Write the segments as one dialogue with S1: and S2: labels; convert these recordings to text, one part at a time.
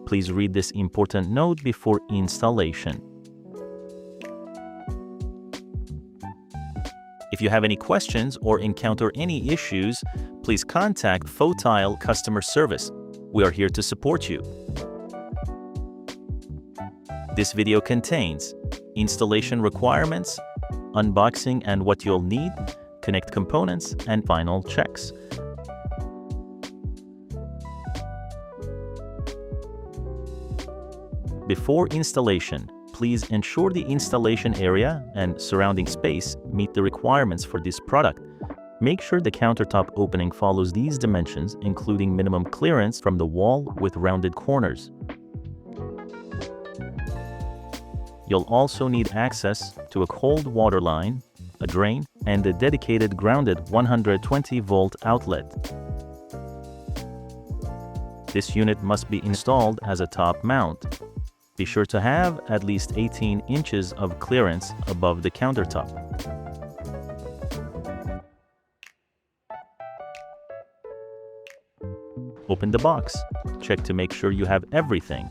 S1: Please read this important note before installation. If you have any questions or encounter any issues, please contact FOTILE customer service. We are here to support you. This video contains installation requirements, unboxing and what you'll need, connect components, and final checks. Before installation, please ensure the installation area and surrounding space meet the requirements for this product. Make sure the countertop opening follows these dimensions, including minimum clearance from the wall with rounded corners. You'll also need access to a cold water line, a drain, and a dedicated grounded 120-volt outlet. This unit must be installed as a top mount. Be sure to have at least 18 inches of clearance above the countertop. Open the box. Check to make sure you have everything.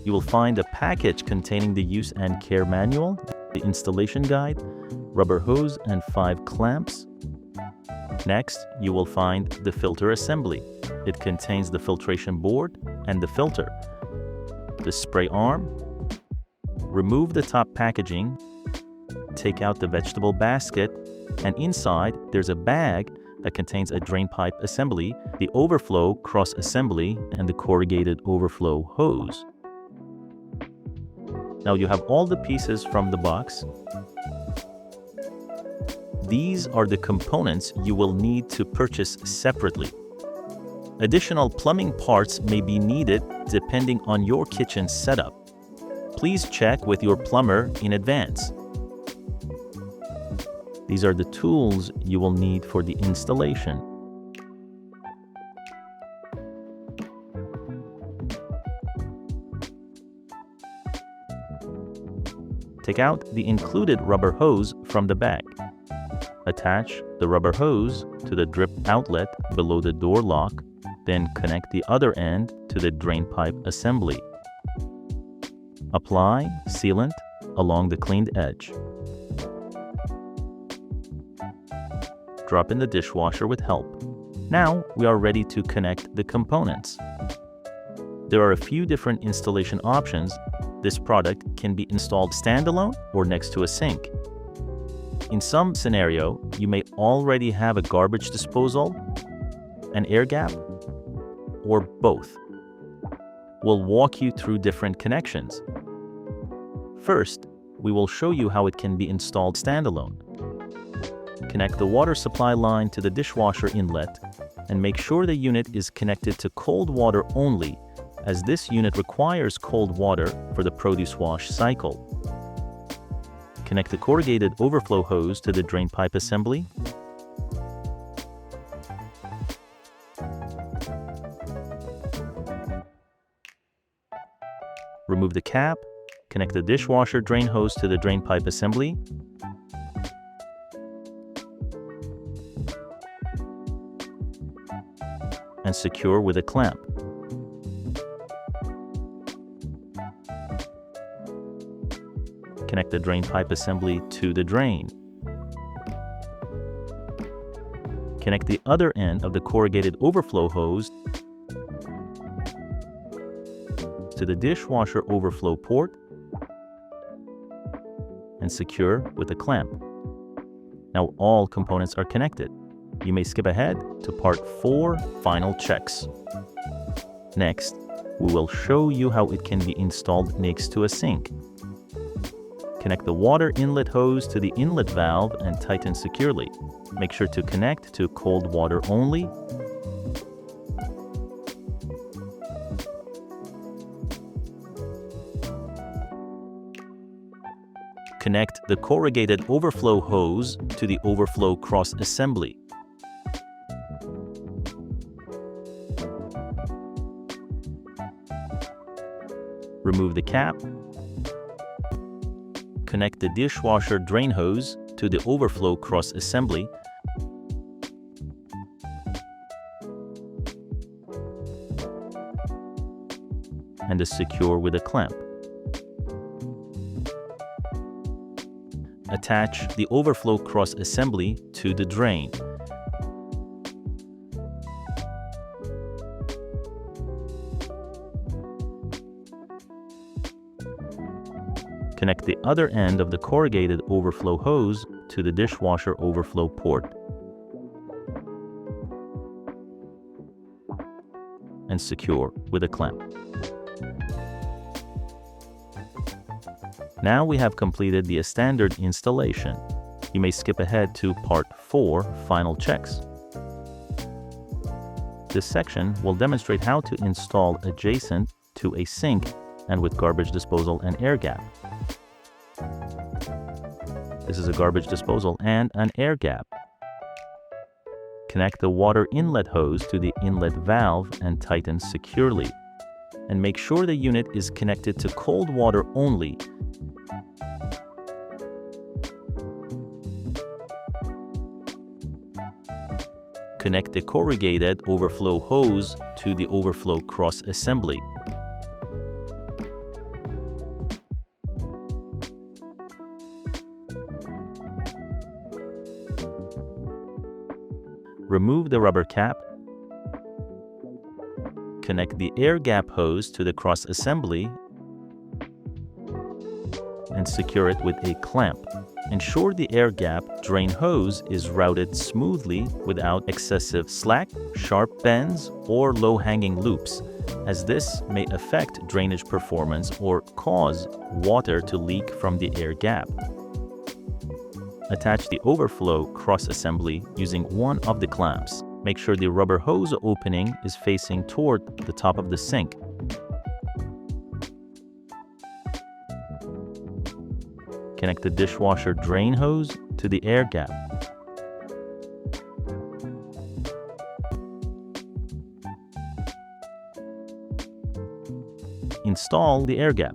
S1: You will find a package containing the use and care manual, the installation guide, rubber hose, and 5 clamps. Next, you will find the filter assembly. It contains the filtration board and the filter, the spray arm. Remove the top packaging, take out the vegetable basket, and inside there's a bag that contains a drain pipe assembly, the overflow cross assembly, and the corrugated overflow hose. Now you have all the pieces from the box. These are the components you will need to purchase separately. Additional plumbing parts may be needed depending on your kitchen setup. Please check with your plumber in advance. These are the tools you will need for the installation. Take out the included rubber hose from the bag. Attach the rubber hose to the drip outlet below the door lock, then connect the other end to the drain pipe assembly. Apply sealant along the cleaned edge. Drop in the dishwasher with help. Now we are ready to connect the components. There are a few different installation options. This product can be installed standalone or next to a sink. In some scenario, you may already have a garbage disposal, an air gap, or both. We'll walk you through different connections. First, we will show you how it can be installed standalone. Connect the water supply line to the dishwasher inlet and make sure the unit is connected to cold water only, as this unit requires cold water for the produce wash cycle. Connect the corrugated overflow hose to the drain pipe assembly. Remove the cap. Connect the dishwasher drain hose to the drain pipe assembly. And secure with a clamp. Connect the drain pipe assembly to the drain. Connect the other end of the corrugated overflow hose to the dishwasher overflow port and secure with a clamp. Now all components are connected. You may skip ahead to part 4, final checks. Next, we will show you how it can be installed next to a sink. Connect the water inlet hose to the inlet valve and tighten securely. Make sure to connect to cold water only. Connect the corrugated overflow hose to the overflow cross assembly. Remove the cap. Connect the dishwasher drain hose to the overflow cross assembly. and is secure with a clamp. Attach the overflow cross assembly to the drain. Connect the other end of the corrugated overflow hose to the dishwasher overflow port and secure with a clamp. Now we have completed the standard installation. You may skip ahead to Part 4, Final Checks. This section will demonstrate how to install adjacent to a sink and with garbage disposal and air gap. This is a garbage disposal and an air gap. Connect the water inlet hose to the inlet valve and tighten securely. And make sure the unit is connected to cold water only. Connect the corrugated overflow hose to the overflow cross assembly. Remove the rubber cap. Connect the air gap hose to the cross assembly and secure it with a clamp. Ensure the air gap drain hose is routed smoothly without excessive slack, sharp bends, or low-hanging loops, as this may affect drainage performance or cause water to leak from the air gap. Attach the overflow cross assembly using one of the clamps. Make sure the rubber hose opening is facing toward the top of the sink. Connect the dishwasher drain hose to the air gap. Install the air gap.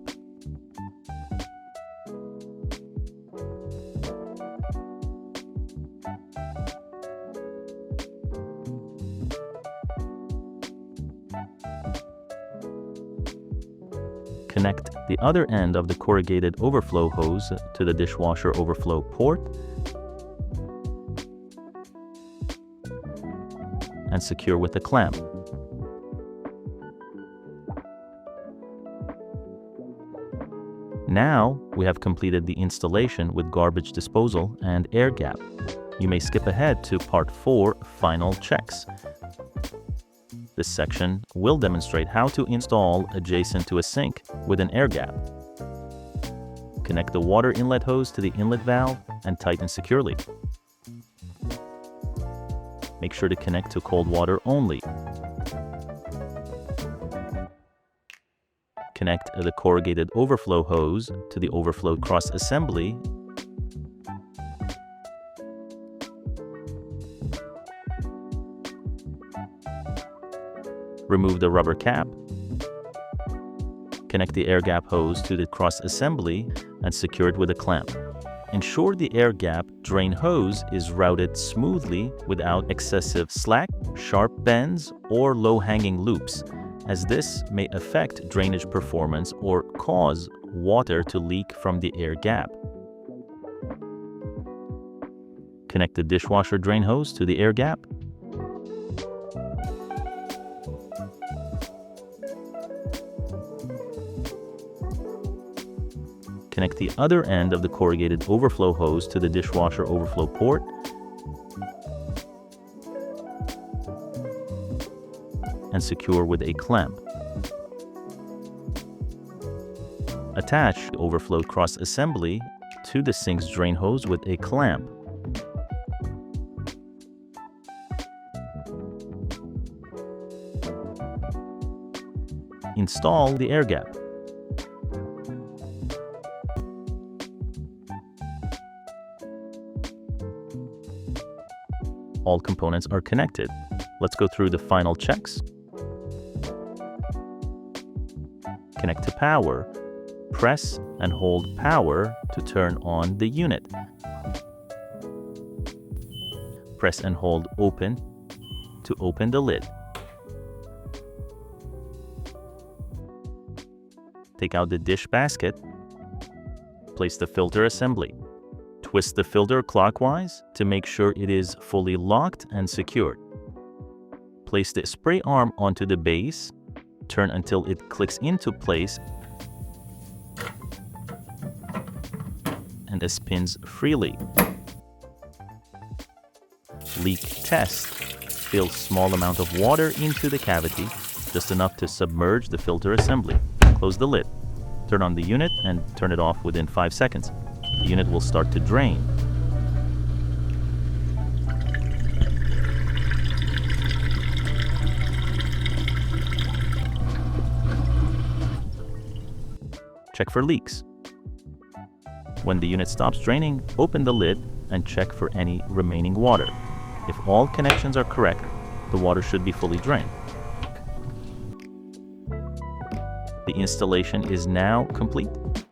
S1: Connect the other end of the corrugated overflow hose to the dishwasher overflow port and secure with a clamp. Now we have completed the installation with garbage disposal and air gap. You may skip ahead to Part 4, Final Checks. This section will demonstrate how to install adjacent to a sink with an air gap. Connect the water inlet hose to the inlet valve and tighten securely. Make sure to connect to cold water only. Connect the corrugated overflow hose to the overflow cross assembly remove the rubber cap, connect the air gap hose to the cross assembly and secure it with a clamp. Ensure the air gap drain hose is routed smoothly without excessive slack, sharp bends, or low-hanging loops, as this may affect drainage performance or cause water to leak from the air gap. Connect the dishwasher drain hose to the air gap. Connect the other end of the corrugated overflow hose to the dishwasher overflow port and secure with a clamp. Attach the overflow cross assembly to the sink's drain hose with a clamp. Install the air gap. All components are connected. Let's go through the final checks. Connect to power. Press and hold power to turn on the unit. Press and hold open to open the lid. take out the dish basket. Place the filter assembly. Twist the filter clockwise to make sure it is fully locked and secured. Place the spray arm onto the base. Turn until it clicks into place and it spins freely. Leak test. Fill small amount of water into the cavity, just enough to submerge the filter assembly. Close the lid. Turn on the unit and turn it off within 5 seconds. The unit will start to drain. Check for leaks. When the unit stops draining, open the lid and check for any remaining water. If all connections are correct, the water should be fully drained. The installation is now complete.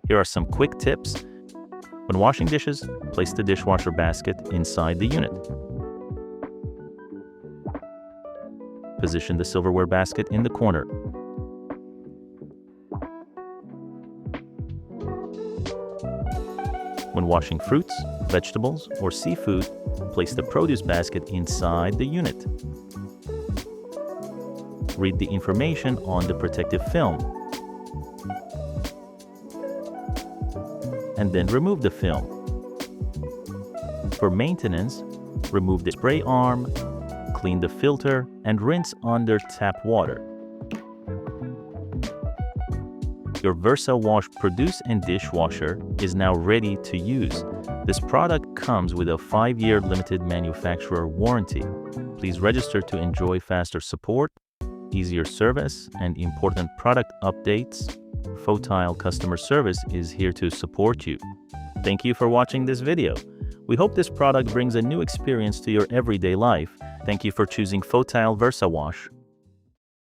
S1: Here are some quick tips. When washing dishes, place the dishwasher basket inside the unit. Position the silverware basket in the corner. When washing fruits, vegetables, or seafood, place the produce basket inside the unit. Read the information on the protective film, and then remove the film. For maintenance, remove the spray arm, clean the filter, and rinse under tap water. Your VersaWash produce and dishwasher is now ready to use. This product comes with a 5-year limited manufacturer warranty. Please register to enjoy faster support, easier service, and important product updates. FOTILE customer service is here to support you. Thank you for watching this video. We hope this product brings a new experience to your everyday life. Thank you for choosing FOTILE VersaWash.